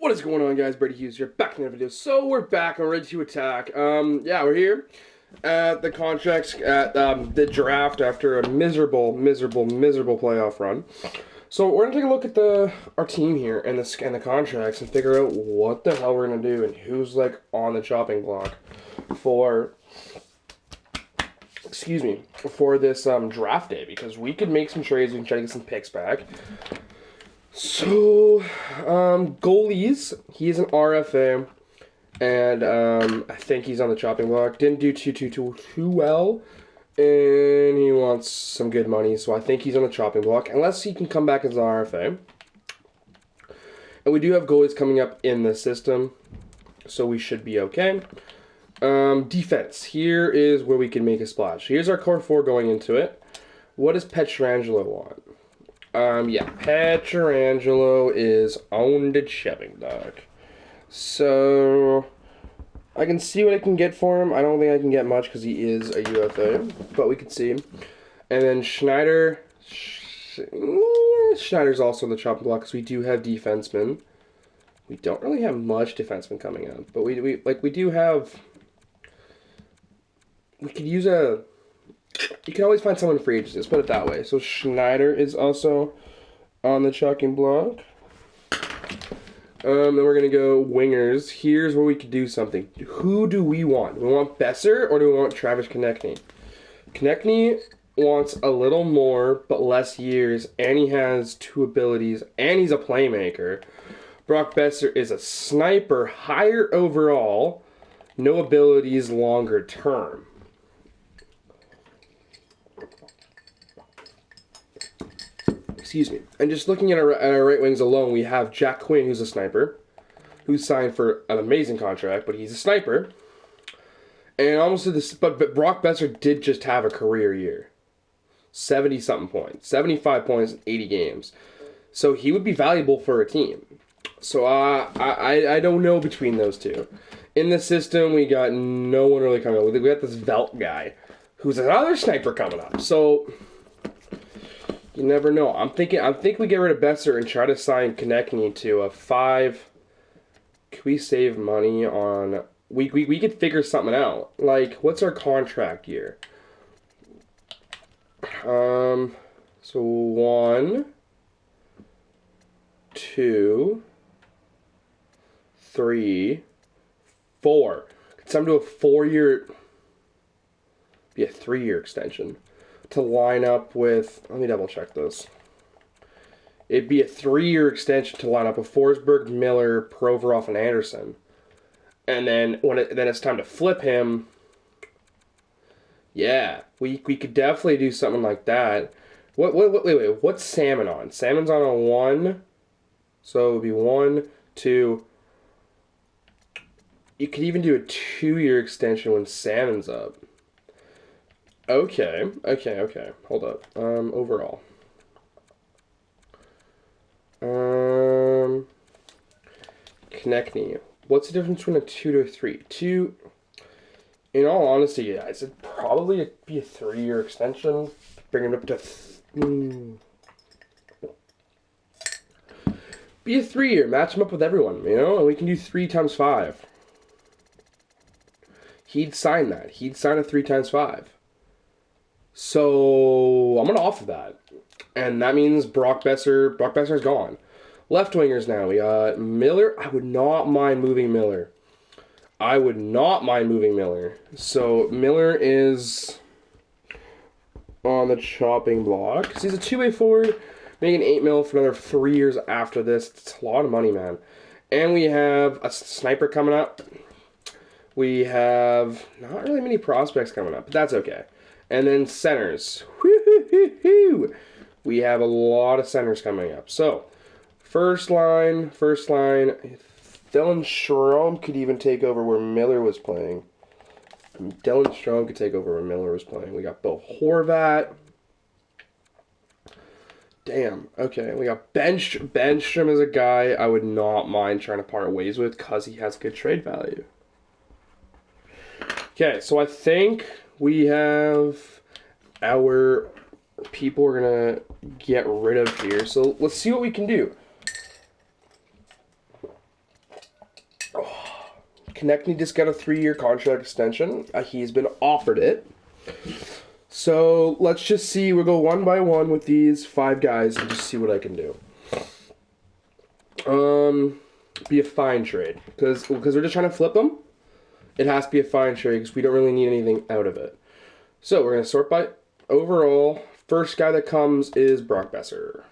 What is going on, guys? Brady Hughes here, back in the video. So we're back and ready to attack. Yeah, we're here at the contracts at the draft after a miserable playoff run. So we're gonna take a look at our team here and the contracts and figure out what the hell we're gonna do and who's like on the chopping block for for this draft day, because we could make some trades. We can try to get some picks back. So, goalies, he's an RFA, and I think he's on the chopping block. Didn't do too well, and he wants some good money, so I think he's on the chopping block, unless he can come back as an RFA. And we do have goalies coming up in the system, so we should be okay. Defense, here is where we can make a splash. Here's our core four going into it. What does Pietrangelo want? Yeah, Pietrangelo is on the chopping block. So, I can see what I can get for him. I don't think I can get much because he is a UFA, but we can see. And then Schneider's also on the chopping block because we do have defensemen. We don't really have much defensemen coming up, but we do have. We could use a. You can always find someone in free agency. Let's put it that way. So Schneider is also on the chopping block. Then we're going to go wingers. Here's where we could do something. Who do we want? Do we want Besser or do we want Travis Konechny? Konechny wants a little more but less years, and he has two abilities, and he's a playmaker. Brock Besser is a sniper, higher overall, no abilities, longer term. Excuse me. And just looking at our right wings alone, we have Jack Quinn, who's a sniper, who's signed for an amazing contract, but he's a sniper. And almost to this, but Brock Besser did just have a career year, 70-something points, 75 points in 80 games. So he would be valuable for a team. So I don't know between those two. In the system, we got no one really coming up. We got this Velt guy, who's another sniper coming up. So. You never know. I think we get rid of Besser and try to sign Konechny to a 5. Can we save money on? We could figure something out. Like, what's our contract year? So 1, 2, 3, 4. Could some do a 4-year? Be a 3-year extension. To line up with, let me double check this. It'd be a 3-year extension to line up with Forsberg, Miller, Provorov, and Anderson. And then then it's time to flip him. Yeah, we could definitely do something like that. Wait, what's Salmon on? Salmon's on a 1, so it would be 1, 2. You could even do a 2-year extension when Salmon's up. Okay. Hold up. Overall. Konechny. What's the difference between a 2 to a 3? 2. In all honesty, guys, it'd probably be a 3-year extension. Bring it up to. Be a 3-year. Match him up with everyone, and we can do 3 times 5. He'd sign that. He'd sign a 3 times 5. So I'm gonna offer that, and that means Brock Besser's gone. Left wingers now. We got Miller. I would not mind moving Miller. So Miller is on the chopping block. He's a 2-way forward, making $8 million for another 3 years after this. It's a lot of money, man. And we have a sniper coming up. We have not really many prospects coming up, but that's okay. And then centers. We have a lot of centers coming up. So, first line. Dylan Strome could even take over where Miller was playing. We got Bo Horvat. Damn. Okay, we got Benstrom is a guy I would not mind trying to part ways with because he has good trade value. Okay, so I think we have our people we're going to get rid of here. So let's see what we can do. Konechny just got a 3-year contract extension. He's been offered it. So let's just see. We'll go one by one with these 5 guys and just see what I can do. Be a fine trade because we're just trying to flip them. It has to be a fine trade because we don't really need anything out of it. So we're gonna sort by overall. First guy that comes is Brock Besser.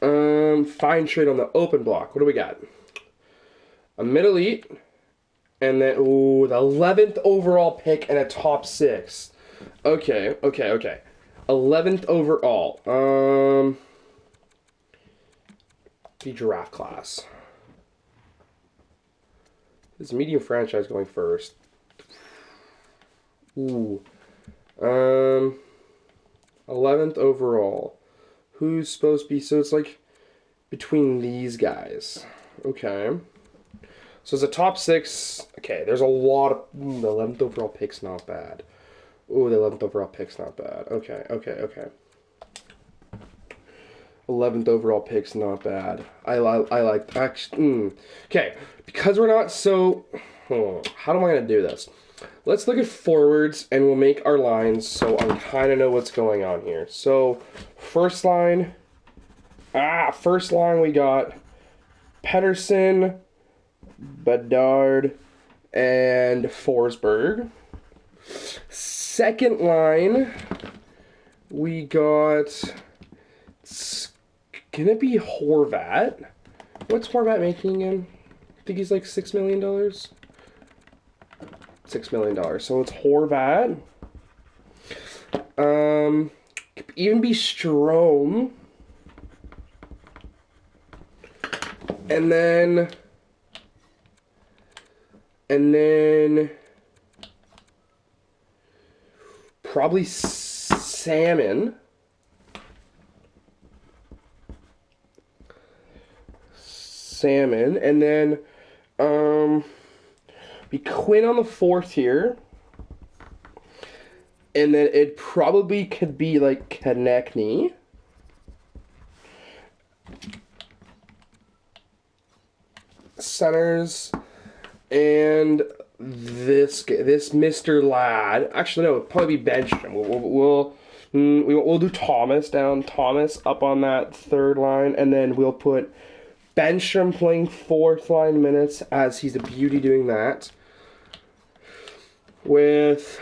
Fine trade on the open block. What do we got? A mid-elite, and then, ooh, the 11th overall pick and a top 6. Okay. 11th overall. The draft class. This medium franchise going first. Ooh. 11th overall. Who's supposed to be, so it's like between these guys. Okay. So it's a top 6. Okay, there's a lot of... the 11th overall pick's not bad. Ooh, the 11th overall pick's not bad. Okay. 11th overall pick's not bad. I like... Actually, Okay, because we're not so... how am I going to do this? Let's look at forwards, and we'll make our lines so I kind of know what's going on here. So, first line... first line we got Pettersson, Bedard, and Forsberg. Second line, we got... Can it be Horvat? What's Horvat making again? I think he's like $6 million. $6 million. So it's Horvat. Could even be Strome. And then probably Salmon. And then be Quinn on the 4th here. And then it probably could be like Konechny. Centers, and this Mr. Ladd. Actually, no, it'll probably be Benjamin. We'll do Thomas up on that 3rd line, and then we'll put Benjamin playing 4th line minutes, as he's a beauty doing that. With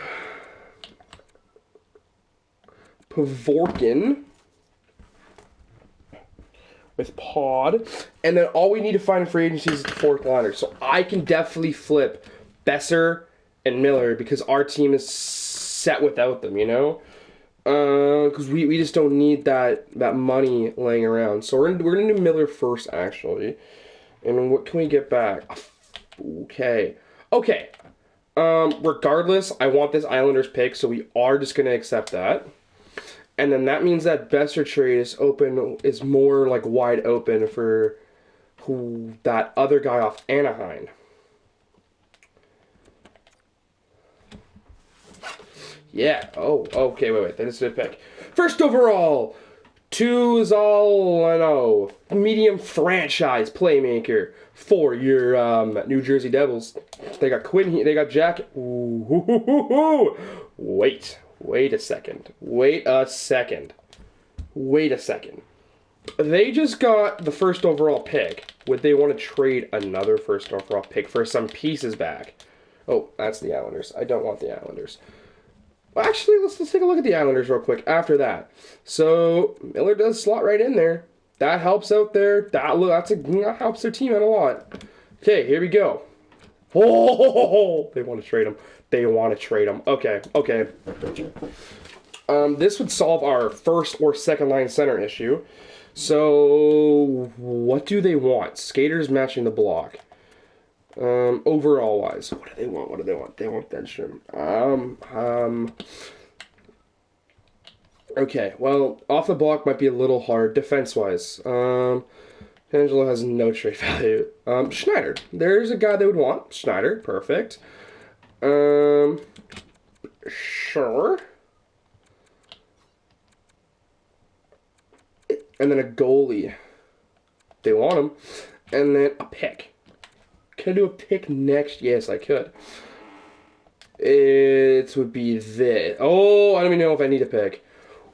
Pavorkin. With Pod, and then all we need to find in free agency is the 4th liner. So I can definitely flip Besser and Miller because our team is set without them, you know? Because we just don't need that money laying around. So we're gonna do Miller first, actually. And what can we get back? Okay. Regardless, I want this Islanders pick, so we are just gonna accept that. And then that means that Besser trade is more like wide open for that other guy off Anaheim. Yeah. Oh, okay, wait. That is a pick. First overall, Tuzolano, medium franchise playmaker for your New Jersey Devils. They got Quinn here. They got Jack. Ooh. Wait a second. They just got the first overall pick. Would they want to trade another first overall pick for some pieces back? Oh, that's the Islanders. I don't want the Islanders. Well, actually, let's take a look at the Islanders real quick after that. So, Miller does slot right in there. That helps out there. That helps their team out a lot. Okay, here we go. Oh, they want to trade him. Okay. This would solve our first or second line center issue. So, what do they want? Skaters matching the block. Overall wise, what do they want? They want Benjamin. Okay, well, off the block might be a little hard defense wise. Angelo has no trade value. Schneider. There's a guy they would want. Schneider, perfect. Sure. And then a goalie. They want him. And then a pick. Can I do a pick next? Yes, I could. It would be this. Oh, I don't even know if I need a pick.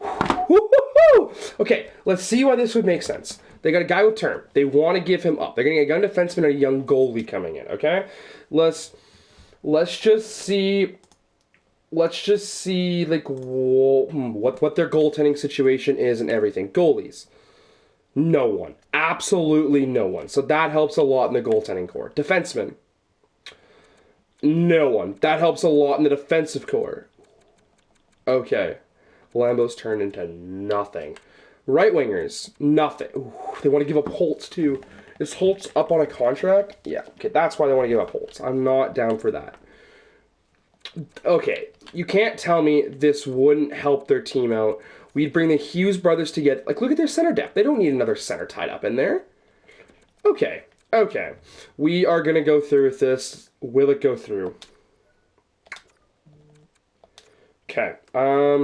Woo-hoo-hoo! Okay, let's see why this would make sense. They got a guy with term. They want to give him up. They're getting a young defenseman and a young goalie coming in. Okay, let's just see. Let's just see like what their goaltending situation is and everything. Goalies, no one, absolutely no one. So that helps a lot in the goaltending core. Defensemen, no one. That helps a lot in the defensive core. Okay, Lambo's turned into nothing. Right wingers, nothing. Ooh, they want to give up Holtz too. Is Holtz up on a contract? Yeah, okay, that's why they want to give up Holtz. I'm not down for that. Okay, you can't tell me this wouldn't help their team out. We'd bring the Hughes brothers together. Like, look at their center depth. They don't need another center tied up in there. Okay. We are going to go through with this. Will it go through? Okay.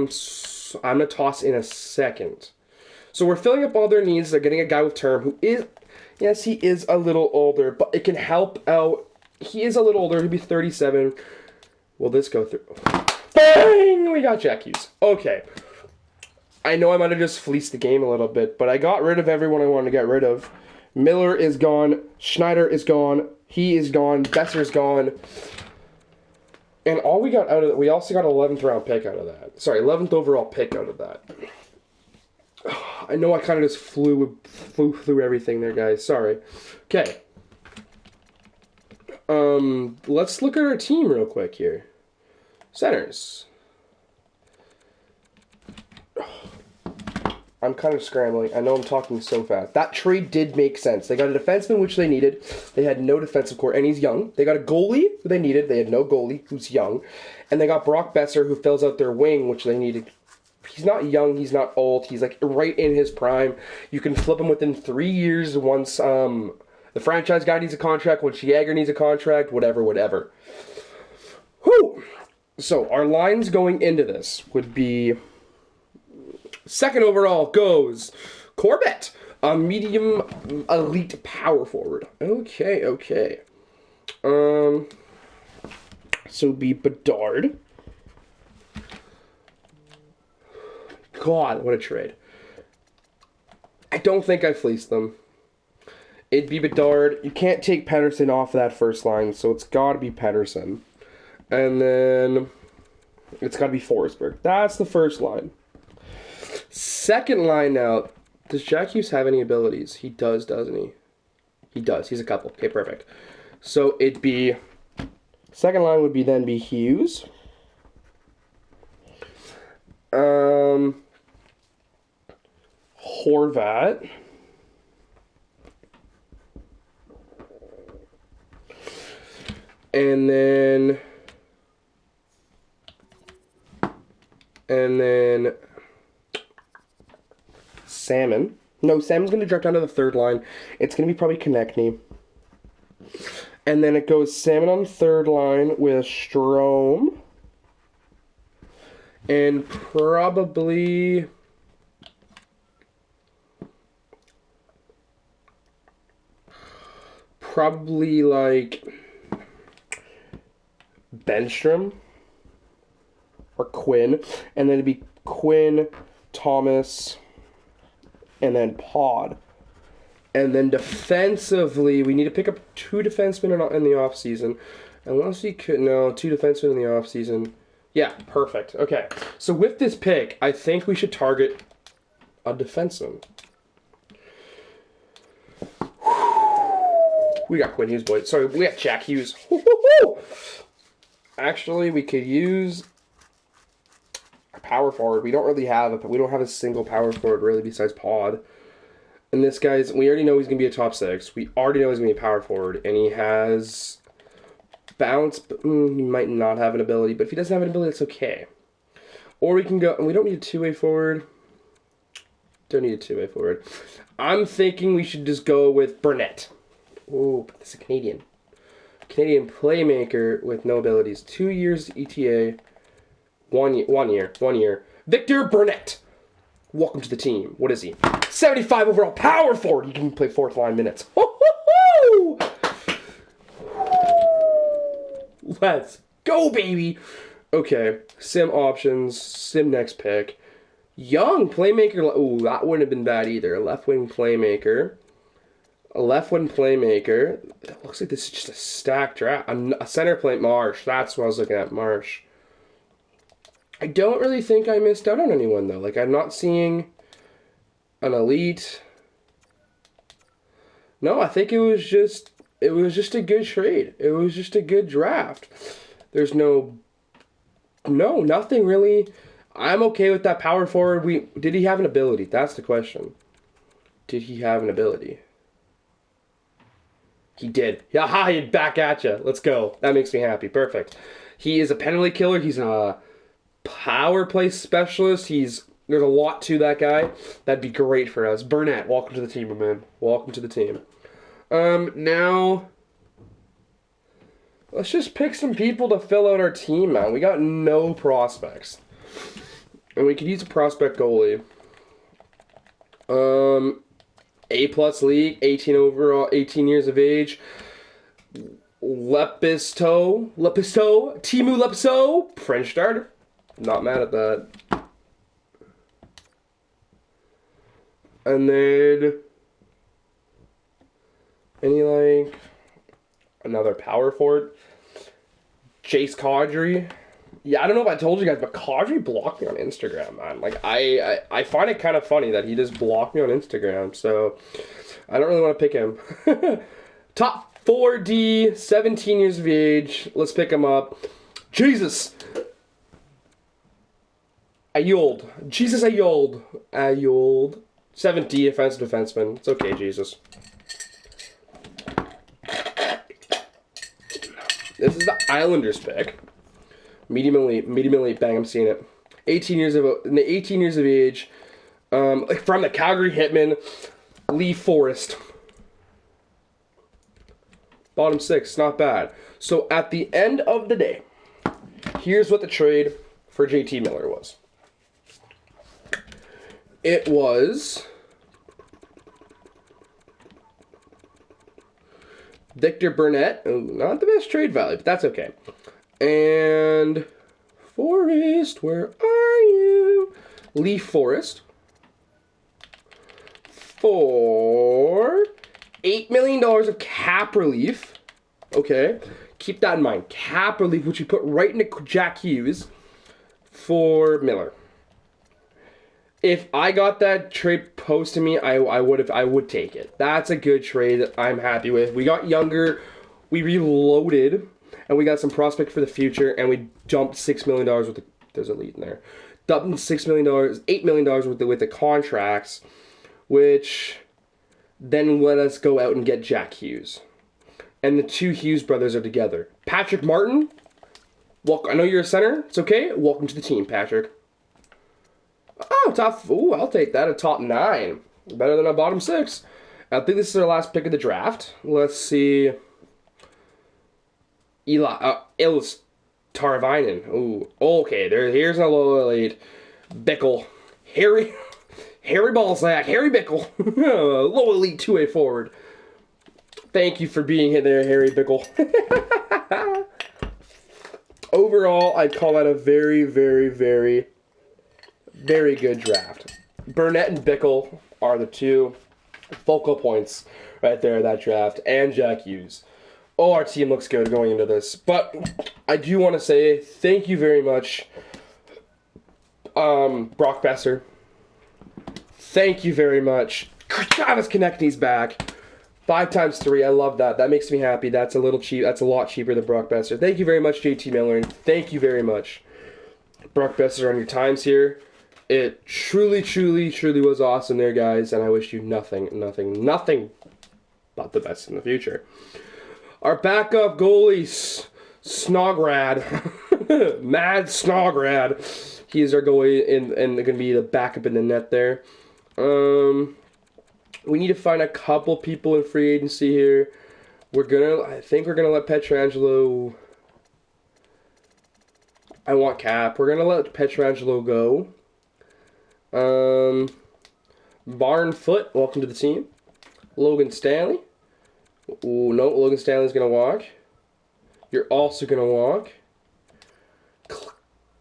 So I'm going to toss in a second. So we're filling up all their needs. They're getting a guy with term who is, yes, he is a little older, but it can help out. He is a little older. He'll be 37. Will this go through? Bang! We got Jack Hughes. Okay. I know I might have just fleeced the game a little bit, but I got rid of everyone I wanted to get rid of. Miller is gone. Schneider is gone. He is gone. Besser's gone. And all we got out of it, we also got an 11th round pick out of that. Sorry, 11th overall pick out of that. I know I kind of just flew through everything there, guys. Sorry. Okay. Let's look at our team real quick here. Centers. I'm kind of scrambling. I know I'm talking so fast. That trade did make sense. They got a defenseman, which they needed. They had no defensive core, and he's young. They got a goalie, who they needed. They had no goalie, who's young. And they got Brock Besser, who fills out their wing, which they needed. He's not young. He's not old. He's, like, right in his prime. You can flip him within 3 years once, the franchise guy needs a contract, once Jagger needs a contract, whatever. Whew! So, our lines going into this would be... Second overall goes Corbett, a medium elite power forward. Okay. So it'd be Bedard. God, what a trade. I don't think I fleeced them. It'd be Bedard. You can't take Pedersen off that first line, so it's got to be Pedersen. And then it's got to be Forsberg. That's the first line. Second line now. Does Jack Hughes have any abilities? He does, doesn't he? He does. He's a couple. Okay, perfect. So it'd be... Second line would be Hughes. Horvat. And then Salmon. No, Salmon's going to drop down to the third line. It's going to be probably Konechny. And then it goes Salmon on the third line with Strome. And probably... like... Benstrom. Or Quinn. And then it'd be Quinn, Thomas... and then Pod. And then defensively, we need to pick up 2 defensemen in the offseason. Unless we could... No, 2 defensemen in the offseason. Yeah, perfect. Okay. So with this pick, I think we should target a defenseman. We got Quinn Hughes, boys. Sorry, we got Jack Hughes. Actually, we could use... power forward. We don't have a single power forward really besides Pod. And this guy's, we already know he's going to be a top 6. We already know he's going to be a power forward. And he has bounce, but he might not have an ability. But if he doesn't have an ability, that's okay. Or we can go, and we don't need a two-way forward. Don't need a two-way forward. I'm thinking we should just go with Burnett. Ooh, but this is a Canadian playmaker with no abilities. 2 years ETA. One year. Victor Burnett. Welcome to the team. What is he? 75 overall power forward. He can play 4th line minutes. Let's go, baby. Okay, sim options, sim next pick. Young playmaker. Ooh, that wouldn't have been bad either. Left wing playmaker. A left wing playmaker. It looks like this is just a stacked draft. A center play Marsh. That's what I was looking at. Marsh. I don't really think I missed out on anyone though. Like I'm not seeing an elite. No, I think it was just a good trade. It was just a good draft. There's nothing really. I'm okay with that power forward. Did he have an ability? That's the question. Did he have an ability? He did. Yaha, back at you. Let's go. That makes me happy. Perfect. He is a penalty killer. He's a power play specialist. There's a lot to that guy. That'd be great for us. Burnett, welcome to the team, my man. Welcome to the team. Now let's just pick some people to fill out our team, man. We got no prospects. And we could use a prospect goalie. A+ league, 18 overall, 18 years of age. Lepisto, Timu Lepisto, French starter. Not mad at that. And then another power forward. Chase Caudry. Yeah, I don't know if I told you guys, but Caudry blocked me on Instagram, man. Like, I find it kind of funny that he just blocked me on Instagram, so I don't really want to pick him. Top 4D, 17 years of age. Let's pick him up. Jesus Ayold. 70 offensive defenseman. It's okay, Jesus. This is the Islanders pick. Medium elite, bang, I'm seeing it. 18 years of age. From the Calgary Hitmen, Lee Forrest. Bottom 6, not bad. So at the end of the day, here's what the trade for JT Miller was. It was Victor Burnett. Not the best trade value, but that's okay. And Forrest, where are you? Lee Forrest for $8 million of cap relief. Okay, keep that in mind. Cap relief, which we put right into Jack Hughes for Miller. If I got that trade posed to me, I would take it. That's a good trade that I'm happy with. We got younger, we reloaded, and we got some prospect for the future, and we dumped $6 million with there's a lead in there. Dumped $6 million, $8 million with the contracts, which then let us go out and get Jack Hughes. And the two Hughes brothers are together. Patrick Martin, I know you're a center. It's okay. Welcome to the team, Patrick. Oh, I'll take that. A top 9. Better than a bottom 6. I think this is our last pick of the draft. Let's see. Ilus Tarvinen. Ooh. Okay, here's a low elite. Bickle. Harry Balzac. Harry Bickle. Low elite 2A forward. Thank you for being there, Harry Bickle. Overall, I'd call that a very, very, very, very good draft. Burnett and Bickle are the two focal points right there of that draft, and Jack Hughes. Oh, our team looks good going into this. But I do want to say thank you very much, Brock Besser. Thank you very much. Travis Konechny's back. 5 times 3. I love that. That makes me happy. That's a little cheap. That's a lot cheaper than Brock Besser. Thank you very much, JT Miller. And thank you very much, Brock Besser, on your times here. It truly, truly, truly was awesome there, guys. And I wish you nothing but the best in the future. Our backup goalie, Snograd. Mad Snograd. He is our goalie and going to be the backup in the net there. We need to find a couple people in free agency here. I think we're gonna let Pietrangelo. I want Cap. We're gonna let Pietrangelo go. Barnfoot, welcome to the team. Logan Stanley. Ooh, no, Logan Stanley's gonna walk. You're also going to walk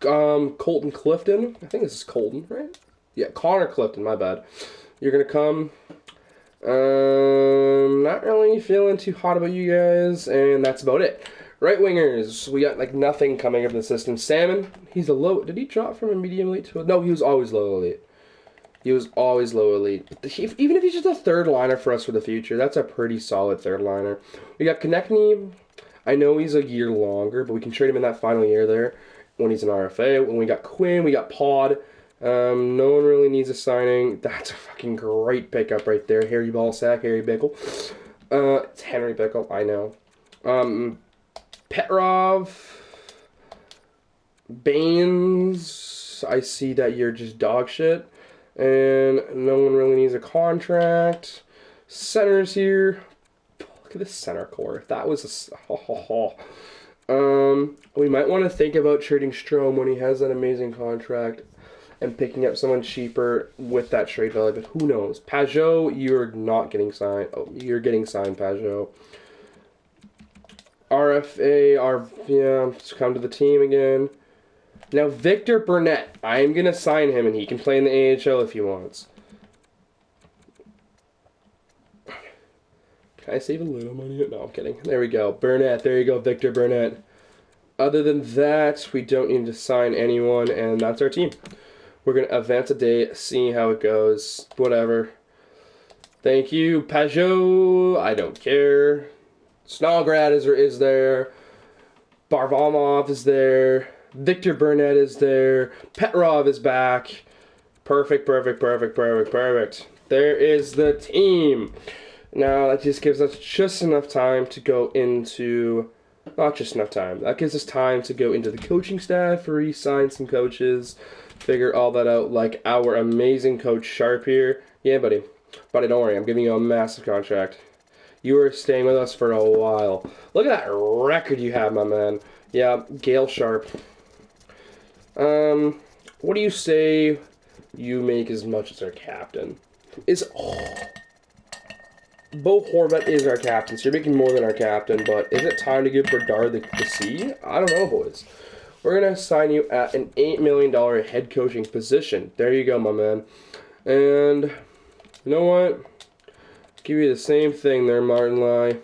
Colton Clifton. I think this is Colton, right? Yeah, Connor Clifton, my bad. You're going to come. Not really feeling too hot about you guys, and that's about it. Right wingers, we got like nothing coming up in the system. Salmon, he's a low. Did he drop from a medium elite to a? No, he was always low elite. He was always low elite. Even if he's just a third liner for us for the future, that's a pretty solid third liner. We got Konechny. I know he's a year longer, but we can trade him in that final year there when he's an RFA. When we got Quinn, we got Pod. No one really needs a signing. That's a fucking great pickup right there. Harry Ballsack, Harry Bickle. It's Henry Bickle, I know. Petrov. Baines. I see that you're just dog shit. And no one really needs a contract. Centers here. Look at this center core. If that was we might want to think about trading Strome when he has that amazing contract and picking up someone cheaper with that trade value, but who knows? Pajot, you're not getting signed. Oh, you're getting signed, Pajot. RFA, just come to the team again. Now, Victor Burnett, I am going to sign him, and he can play in the AHL if he wants. Can I save a little money? No, I'm kidding. There we go. Burnett. There you go, Victor Burnett. Other than that, we don't need to sign anyone, and that's our team. We're going to advance a day, see how it goes. Whatever. Thank you, Pajot. I don't care. Snallgrad is there. Varlamov is there. Victor Burnett is there. Petrov is back. Perfect. There is the team. Now, that just gives us just enough time to go into... Not just enough time. That gives us time to go into the coaching staff, re-sign some coaches, figure all that out, like our amazing coach Sharp here. Yeah, buddy. Buddy, don't worry. I'm giving you a massive contract. You are staying with us for a while. Look at that record you have, my man. Yeah, Gail Sharp. What do you say you make as much as our captain? Bo Horvat is our captain, so you're making more than our captain, but is it time to give Berdard the C? I don't know, boys. We're going to assign you at an $8 million head coaching position. There you go, my man. And you know what? Give you the same thing there, Martin Lai.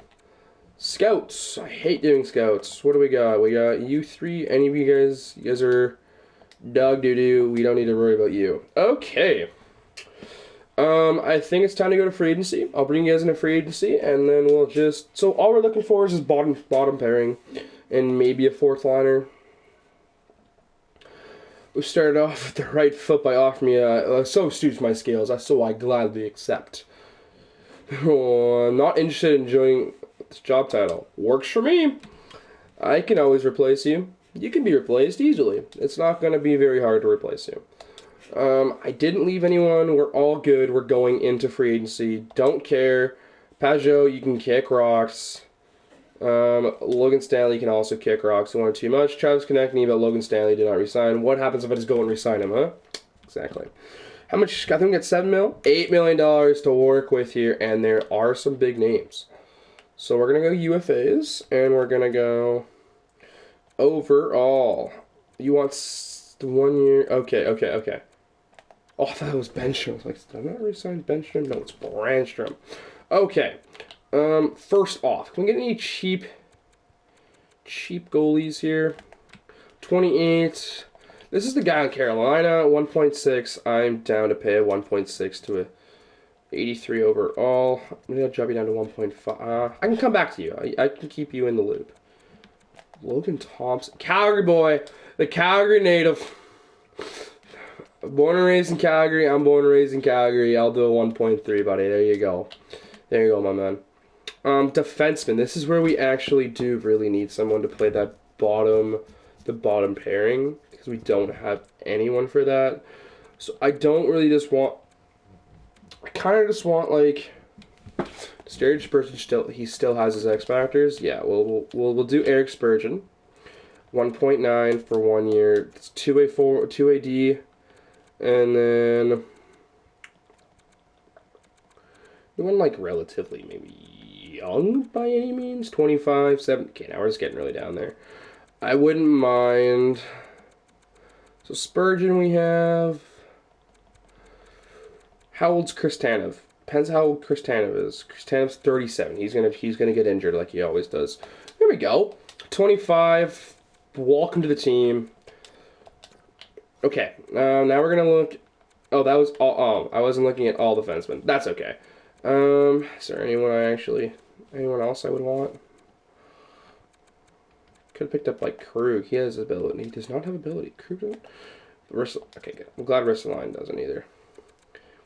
Scouts. I hate doing scouts. What do we got? We got you three. Any of you guys are dog doo-doo. We don't need to worry about you. Okay. I think it's time to go to free agency. I'll bring you guys into free agency, and then we'll just... So all we're looking for is this bottom pairing, and maybe a fourth liner. We started off with the right foot by offering me so suits my scales, so I gladly accept. Oh, I'm not interested in joining this job title. Works for me. I can always replace you. You can be replaced easily. It's not going to be very hard to replace you. I didn't leave anyone. We're all good. We're going into free agency. Don't care. Pajot, you can kick rocks. Logan Stanley can also kick rocks. One too much. Travis Konechny, but Logan Stanley did not resign. What happens if I just go and resign him, huh? Exactly. How much? I think we got $7 million? $8 million to work with here, and there are some big names. So we're going to go UFAs, and we're going to go overall. You want 1 year? Okay. Oh, I thought it was Benstrom. I was like, did I not resign Benstrom? No, it's Brandstrom. Okay. First off, can we get any cheap goalies here? 28. This is the guy in Carolina, 1.6. I'm down to pay a 1.6 to a 83 overall. I'm going to drop you down to 1.5. I can come back to you. I can keep you in the loop. Logan Thompson. Calgary boy. The Calgary native. Born and raised in Calgary. I'm born and raised in Calgary. I'll do a 1.3, buddy. There you go. There you go, my man. Defenseman. This is where we actually do really need someone to play that bottom pairing, because we don't have anyone for that. So I don't really just want... I kind of just want, like... Eric Spurgeon still has his X Factors. Yeah, we'll do Eric Spurgeon. 1.9 for 1 year. It's 2A D. And then... we want, like, relatively maybe young by any means. 25, 7. Okay, now we're just getting really down there. I wouldn't mind. So Spurgeon we have. How old's Chris Tanev? Depends how old Chris Tanev is. Chris Tanev's 37. He's gonna get injured like he always does. There we go. 25. Welcome to the team. Okay, now we're gonna look. Oh, that was all. I wasn't looking at all defensemen. That's okay. Is there anyone else I would want? Could have picked up like Krug. He has ability. He does not have ability. Krug doesn't. Okay, good. I'm glad Ristolainen doesn't either.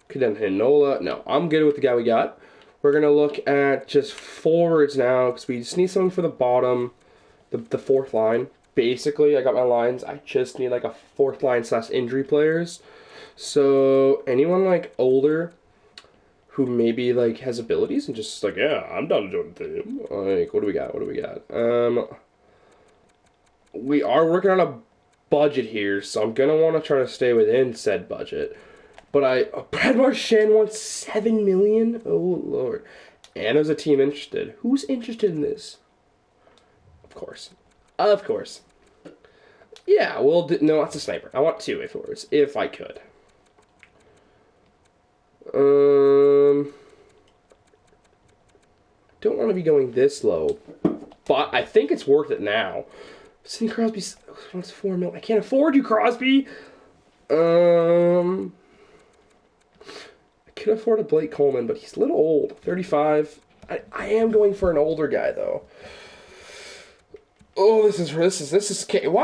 Could then Hinola. No, I'm good with the guy we got. We're gonna look at just forwards now because we just need someone for the bottom, the fourth line. Basically, I got my lines. I just need like a fourth line / injury players. So anyone like older who maybe like has abilities and just like, yeah, I'm done doing the team. Like, what do we got? We are working on a budget here, so I'm gonna want to try to stay within said budget. But Brad Marchand wants $7 million. Oh Lord! And there's a team interested. Who's interested in this? Of course. Yeah, well, no, that's a sniper. I want 2 forwards, if I could. Don't want to be going this low, but I think it's worth it now. Sidney Crosby wants $4 million. I can't afford you, Crosby. I can afford a Blake Coleman, but he's a little old. 35. I am going for an older guy though. Oh, this is. Why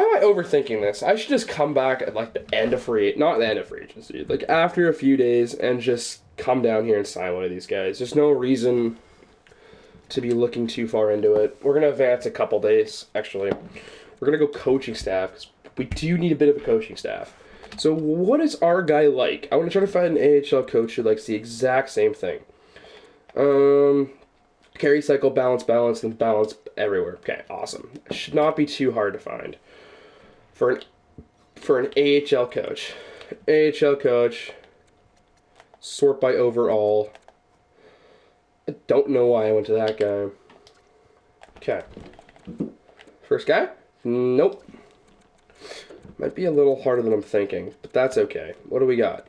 am I overthinking this? I should just come back at like the end of not the end of free agency, like after a few days, and just come down here and sign one of these guys. There's no reason to be looking too far into it. We're gonna advance a couple days. Actually, we're gonna go coaching staff because we do need a bit of a coaching staff. So, what is our guy like? I want to try to find an AHL coach who likes the exact same thing. Carry, cycle, balance, and balance everywhere. Okay, awesome. Should not be too hard to find. For an AHL coach. Sort by overall. I don't know why I went to that guy. Okay. First guy? Nope. Might be a little harder than I'm thinking, but that's okay. What do we got?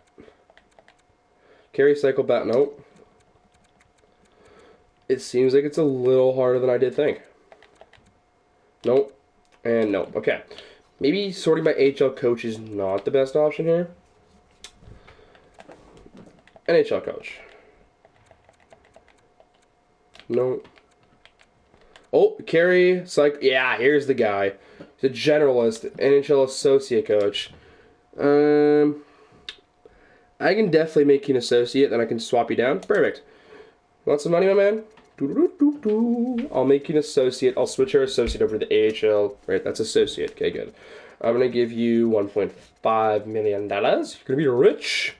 Carry, cycle, nope. It seems like it's a little harder than I did think. Nope. And nope. Okay. Maybe sorting by HL coach is not the best option here. NHL coach. No. Oh, carry, yeah, here's the guy. He's a generalist, NHL associate coach. I can definitely make you an associate, then I can swap you down. Perfect. Want some money, my man? I'll make you an associate. I'll switch our associate over to the AHL. Right, that's associate. Okay, good. I'm going to give you $1.5 million. You're going to be rich.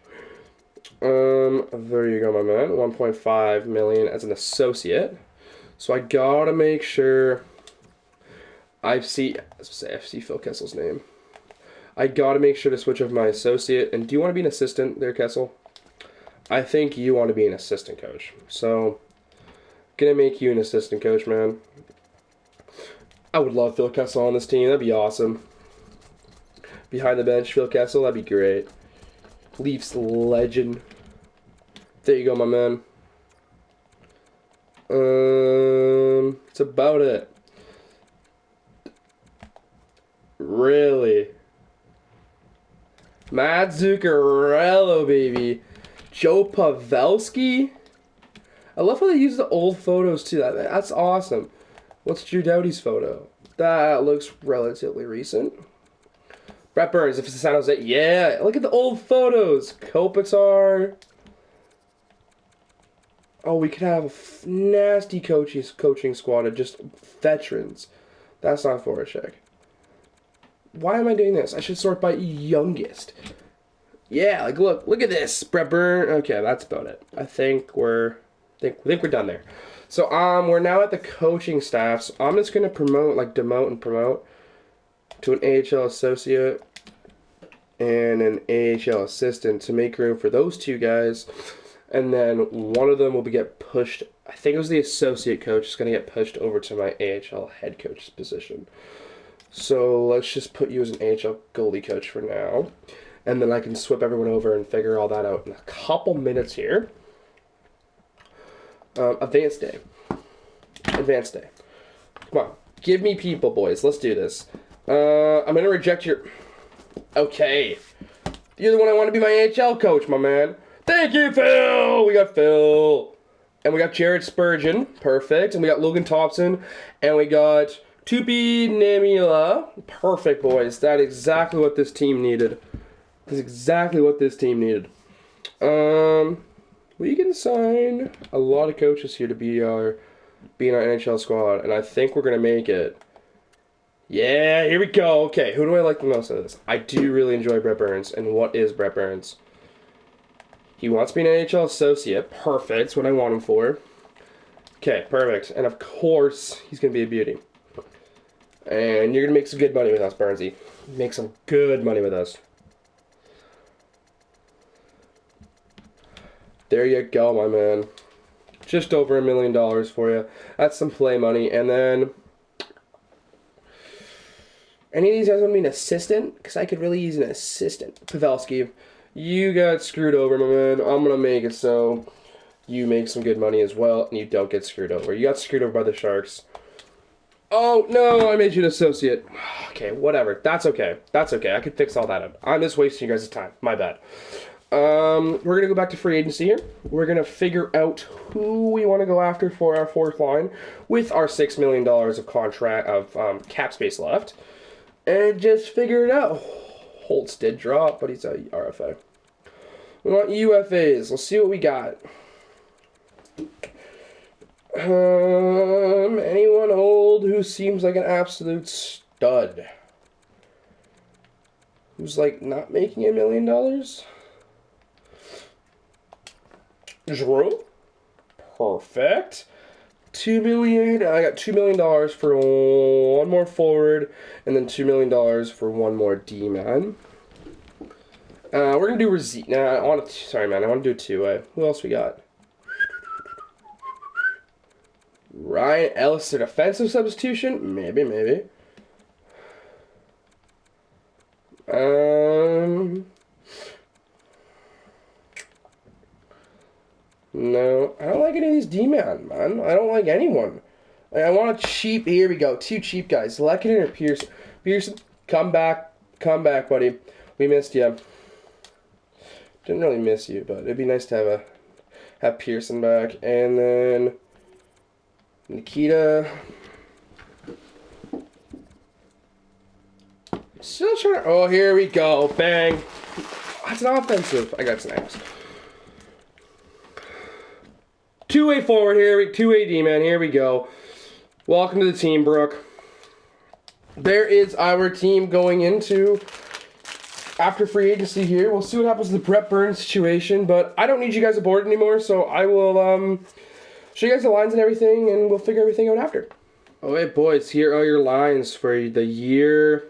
There you go, my man. $1.5 million as an associate. So I got to make sure I see Phil Kessel's name. I got to make sure to switch over my associate. And do you want to be an assistant there, Kessel? I think you want to be an assistant coach. So gonna make you an assistant coach, man. I would love Phil Kessel on this team. That'd be awesome. Behind the bench, Phil Kessel, that'd be great. Leafs legend. There you go, my man. It's about it. Really? Matt Zuccarello, baby. Joe Pavelski. I love how they use the old photos too. That's awesome. What's Drew Doughty's photo? That looks relatively recent. Brett Burns, if it's San Jose. Yeah, look at the old photos. Kopitar. Oh, we could have a nasty coaching squad of just veterans. That's not Voracek. Why am I doing this? I should sort by youngest. Yeah, like look at this. Brett Burns. Okay, that's about it. I think we're done there. So we're now at the coaching staff. So I'm just gonna demote and promote to an AHL associate and an AHL assistant to make room for those two guys, and then one of them will get pushed I think it was the associate coach, is going to get pushed over to my AHL head coach's position. So let's just put you as an AHL goalie coach for now. And then I can swip everyone over and figure all that out in a couple minutes here. Advanced day. Advanced day. Come on. Give me people, boys. Let's do this. I'm going to reject your... Okay. You're the one I want to be my AHL coach, my man. Thank you, Phil! We got Phil. And we got Jared Spurgeon. Perfect. And we got Logan Thompson. And we got Tupi Namila. Perfect, boys. That's exactly what this team needed. That's exactly what this team needed. We can sign a lot of coaches here to be in our NHL squad. And I think we're going to make it. Yeah, here we go. Okay, who do I like the most of this? I do really enjoy Brett Burns. And what is Brett Burns? He wants to be an NHL associate. Perfect. That's what I want him for. Okay, perfect. And of course, he's going to be a beauty. And you're going to make some good money with us, Burnsy. Make some good money with us. There you go, my man. Just over $1 million for you. That's some play money. And then... any of these guys want to be an assistant? Because I could really use an assistant. Pavelski. You got screwed over, my man. I'm going to make it so you make some good money as well, and you don't get screwed over. You got screwed over by the Sharks. Oh, no, I made you an associate. Okay, whatever. That's okay. That's okay. I could fix all that up. I'm just wasting you guys' time. My bad. We're going to go back to free agency here. We're going to figure out who we want to go after for our fourth line with our $6 million of cap space left. And just figure it out. Holtz did drop, but he's a RFA. We want UFAs. Let's see what we got. Anyone old who seems like an absolute stud? Who's like not making $1 million? Drew? Perfect. $2 million. I got $2 million for one more forward, and then $2 million for one more D-man. We're gonna do Rosita. Nah, I want to. Sorry, man. I want to do a two-way. Who else we got? Ryan Ellis, their defensive substitution? Maybe. No, I don't like any of these D-man, man. I don't like anyone. I want a cheap. Here we go. Two cheap guys. Lehkonen or Pearson. Pearson, come back, buddy. We missed you. Didn't really miss you, but it'd be nice to have Pearson back, and then Nikita. Still trying to. Oh, here we go. Bang. That's an offensive. I got snaps. Two-way forward here, two-way D-man, here we go. Welcome to the team, Brooke. There is our team going into after free agency here. We'll see what happens with the Brett Burns situation, but I don't need you guys aboard anymore, so I will show you guys the lines and everything, and we'll figure everything out after. Alright, boys, here are your lines for the year,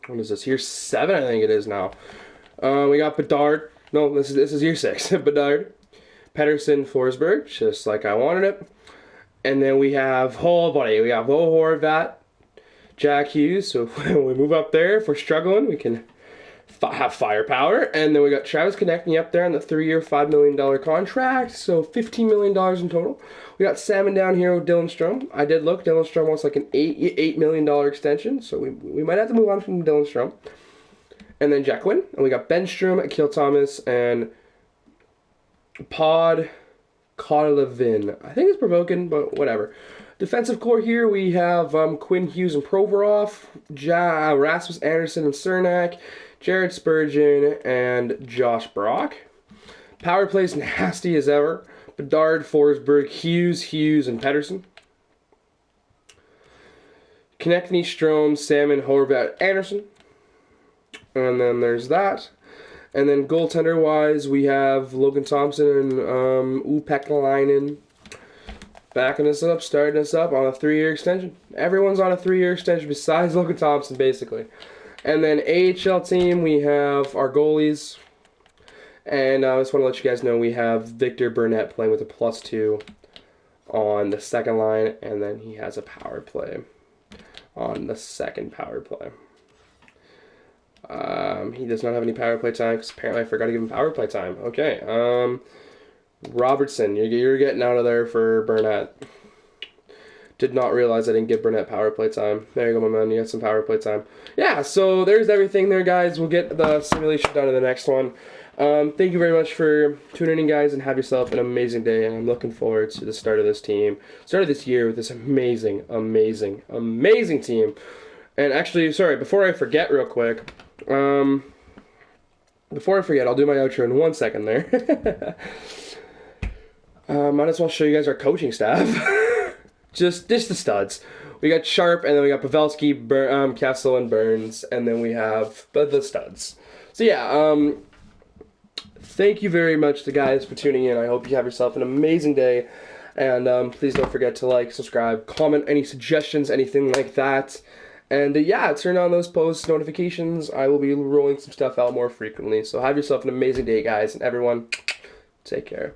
what is this, year 7, I think it is now. We got Bedard, no, this is year 6, Bedard. Pettersson, Forsberg, just like I wanted it. And then we have, we got Bo Horvat, Jack Hughes. So when we move up there, if we're struggling, we can have firepower. And then we got Travis Konechny up there on the 3-year, $5 million contract. So $15 million in total. We got Salmon down here with Dylan Strome. I did look. Dylan Strome wants like an $8 million extension. So we might have to move on from Dylan Strome. And then Jack Quinn. And we got Ben Strom, Akil Thomas, and Pod Kotlevin. I think it's provoking, but whatever. Defensive core here, we have Quinn Hughes and Provorov, Rasmus Anderson and Cernak, Jared Spurgeon, and Josh Brock. Power plays nasty as ever. Bedard, Forsberg, Hughes, and Pettersson. Konechny, Strome, Salmon, Horvat, Anderson. And then there's that. And then goaltender-wise, we have Logan Thompson and Upekalainen backing us up, starting us up on a 3-year extension. Everyone's on a 3-year extension besides Logan Thompson, basically. And then AHL team, we have our goalies. And I just want to let you guys know we have Victor Burnett playing with a +2 on the second line, and then he has a power play on the second power play. He does not have any power play time because apparently I forgot to give him power play time. Okay. Robertson, you're getting out of there for Burnett. Did not realize I didn't give Burnett power play time. There you go, my man. You got some power play time. Yeah, so there's everything there, guys. We'll get the simulation done in the next one. Thank you very much for tuning in, guys, and have yourself an amazing day. And I'm looking forward to the start of this year with this amazing, amazing, amazing team. And actually, sorry, before I forget real quick, I'll do my outro in 1 second there. Might as well show you guys our coaching staff. just the studs. We got Sharp, and then we got Pavelski, Kessel, and Burns, and then we have the studs. So yeah, thank you very much to guys for tuning in. I hope you have yourself an amazing day. And please don't forget to like, subscribe, comment any suggestions, anything like that. And yeah, turn on those post notifications. I will be rolling some stuff out more frequently. So have yourself an amazing day, guys. And everyone, take care.